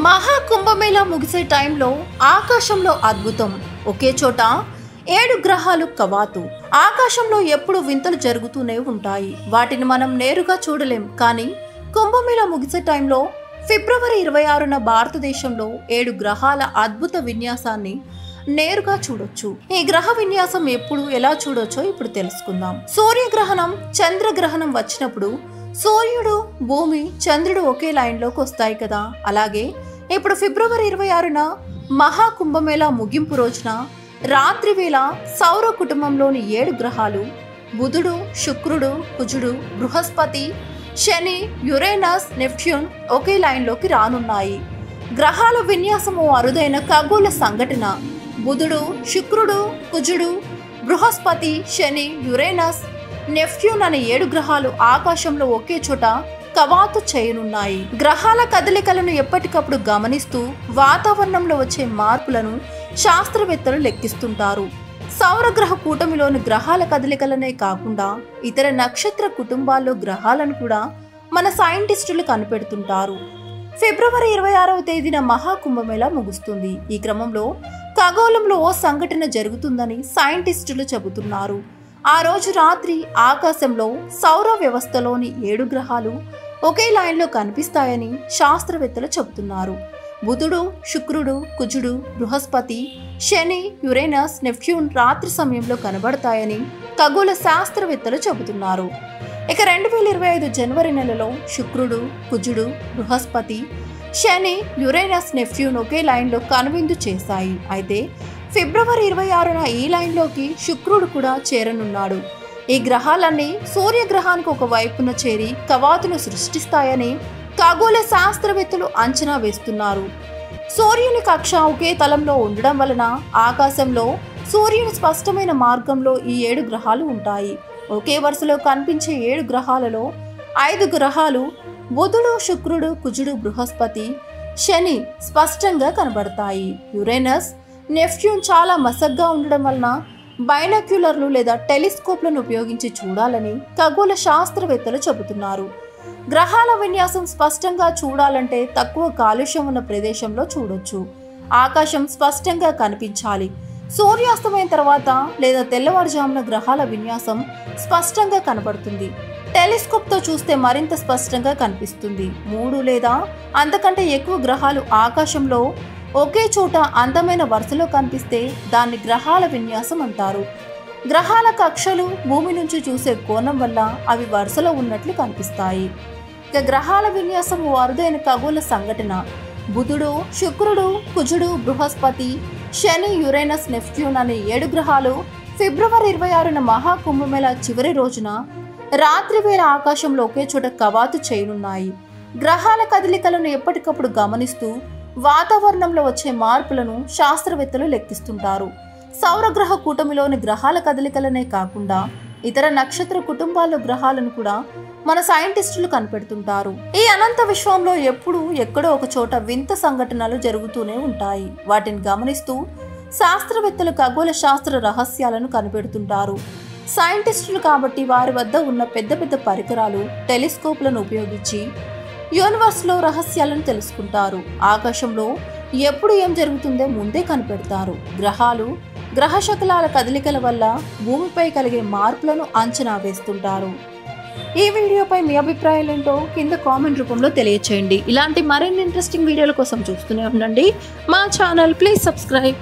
మహాకుంభమేళా ముగిసే టైంలో ఆకాశంలో అద్భుతం. ఒకే చోట 7 గ్రహాలు కవాతు. ఆకాశంలో ఎప్పుడు వింతలు జరుగుతూనే ఉంటాయి. వాటిని మనం నేరుగా చూడలేం. కానీ కుంభమేళా ముగిసే టైంలో ఫిబ్రవరి 26న భారతదేశంలో 7 గ్రహాల అద్భుత విన్యాసాన్ని నేరుగా చూడొచ్చు. ఈ గ్రహ విన్యాసం ఎప్పుడు ఎలా చూడొచ్చో ఇప్పుడు తెలుసుకుందాం. సూర్యగ్రహణం, చంద్రగ్రహణం వచ్చినప్పుడు సూర్యుడు, భూమి, చంద్రుడు ఒకే లైన్లోకి వస్తాయి కదా. అలాగే ఇప్పుడు ఫిబ్రవరి 26న మహాకుంభమేళా ముగింపు రోజున రాత్రి వేళ సౌర కుటుంబంలోని 7 గ్రహాలు బుధుడు, శుక్రుడు, కుజుడు, బృహస్పతి, శని, యురేనస్, నెప్ట్యూన్ ఒకే లైన్లోకి రానున్నాయి. గ్రహాల విన్యాసం ఓ అరుదైన ఖగోళ సంఘటన. బుధుడు, శుక్రుడు, కుజుడు, బృహస్పతి, శని, యురేనస్, నెప్ట్యూన్ అనే 7 గ్రహాలు ఆకాశంలో ఒకే చోట కవాతు చేయనున్నాయి. గ్రహాల కదలికలను ఎప్పటికప్పుడు గమనిస్తూ వాతావరణంలో వచ్చే మార్పులను శాస్త్రవేత్తలు లెక్కిస్తుంటారు. సౌరగ్రహ కూటమిలోని గ్రహాల కదలికలనే కాకుండా ఇతర నక్షత్ర కుటుంబాల్లో గ్రహాలను కూడా మన సైంటిస్టులు కనిపెడుతుంటారు. ఫిబ్రవరి 26వ తేదీన మహాకుంభమేళా ముగుస్తుంది. ఈ క్రమంలో ఖగోళంలో ఓ సంఘటన జరుగుతుందని సైంటిస్టులు చెబుతున్నారు. ఆ రోజు రాత్రి ఆకాశంలో సౌర వ్యవస్థలోని 7 గ్రహాలు ఒకే లైన్లో కనిపిస్తాయని శాస్త్రవేత్తలు చెబుతున్నారు. బుధుడు, శుక్రుడు, కుజుడు, బృహస్పతి, శని, యురేనస్, నెప్ట్యూన్ రాత్రి సమయంలో కనబడతాయని ఖగోళ శాస్త్రవేత్తలు చెబుతున్నారు. ఇక 2025 జనవరి నెలలో శుక్రుడు, కుజుడు, బృహస్పతి, శని, యురేనస్, నెప్ట్యూన్ ఒకే లైన్లో కనువిందు చేశాయి. అయితే ఫిబ్రవరి 26న ఈ లైన్లోకి శుక్రుడు కూడా చేరనున్నాడు. ఈ గ్రహాలన్నీ సూర్యగ్రహానికి ఒక వైపున చేరి కవాతును సృష్టిస్తాయని ఖగోళ శాస్త్రవేత్తలు అంచనా వేస్తున్నారు. సూర్యుని కక్ష ఒకే తలంలో ఉండడం వలన ఆకాశంలో సూర్యుని స్పష్టమైన మార్గంలో ఈ 7 గ్రహాలు ఉంటాయి. ఒకే వరుసలో కనిపించే 7 గ్రహాలలో 5 గ్రహాలు బుధుడు, శుక్రుడు, కుజుడు, బృహస్పతి, శని స్పష్టంగా కనబడతాయి. యురేనస్, నెప్ట్యూన్ చాలా మసగ్గా ఉండడం వలన బైనాక్యులర్లు లేదా టెలిస్కోప్లను ఉపయోగించి చూడాలని ఖగోళ శాస్త్రవేత్తలు చెబుతున్నారు. గ్రహాల విన్యాసం స్పష్టంగా చూడాలంటే తక్కువ కాలుష్యం ఉన్న ప్రదేశంలో చూడొచ్చు. ఆకాశం స్పష్టంగా కనిపించాలి. సూర్యాస్తమైన తర్వాత లేదా తెల్లవారుజామున గ్రహాల విన్యాసం స్పష్టంగా కనబడుతుంది. టెలిస్కోప్తో చూస్తే మరింత స్పష్టంగా కనిపిస్తుంది. 3 లేదా అంతకంటే ఎక్కువ గ్రహాలు ఆకాశంలో ఒకే చోట అందమైన వరుసలో కనిపిస్తే దాన్ని గ్రహాల విన్యాసం అంటారు. గ్రహాల కక్షలు భూమి నుంచి చూసే కోణం వల్ల అవి వరుసలో ఉన్నట్లు కనిపిస్తాయి. ఇక గ్రహాల విన్యాసం ఓ అరుదైన ఖగోళ సంఘటన. బుధుడు, శుక్రుడు, కుజుడు, బృహస్పతి, శని, యురేనస్, నెప్ట్యూన్ అనే 7 గ్రహాలు ఫిబ్రవరి 26న మహాకుంభమేళా చివరి రోజున రాత్రి వేళ ఆకాశంలో ఒకే చోట కవాతు చేయనున్నాయి. గ్రహాల కదలికలను ఎప్పటికప్పుడు గమనిస్తూ వాతావరణంలో వచ్చే మార్పులను శాస్త్రవేత్తలు లెక్కిస్తుంటారు. సౌరగ్రహ కూటమిలోని గ్రహాల కదలికలనే కాకుండా ఇతర నక్షత్ర కుటుంబాల్లో గ్రహాలను కూడా మన సైంటిస్టులు కనిపెడుతుంటారు. ఈ అనంత విశ్వంలో ఎప్పుడూ ఎక్కడో ఒక చోట వింత సంఘటనలు జరుగుతూనే ఉంటాయి. వాటిని గమనిస్తూ శాస్త్రవేత్తలు ఖగోళ శాస్త్ర రహస్యాలను కనిపెడుతుంటారు. సైంటిస్టులు కాబట్టి వారి వద్ద ఉన్న పెద్ద పెద్ద పరికరాలు, టెలిస్కోప్లను ఉపయోగించి యూనివర్స్లో రహస్యాలను తెలుసుకుంటారు. ఆకాశంలో ఎప్పుడు ఏం జరుగుతుందో ముందే కనిపెడతారు. గ్రహాలు, గ్రహ శకలాల కదలికల వల్ల భూమిపై కలిగే మార్పులను అంచనా వేస్తుంటారు. ఈ వీడియోపై మీ అభిప్రాయాలు ఏంటో కింద కామెంట్ రూపంలో తెలియచేయండి. ఇలాంటి మరిన్ని ఇంట్రెస్టింగ్ వీడియోల కోసం చూస్తూనే ఉండండి మా ఛానల్. Please subscribe.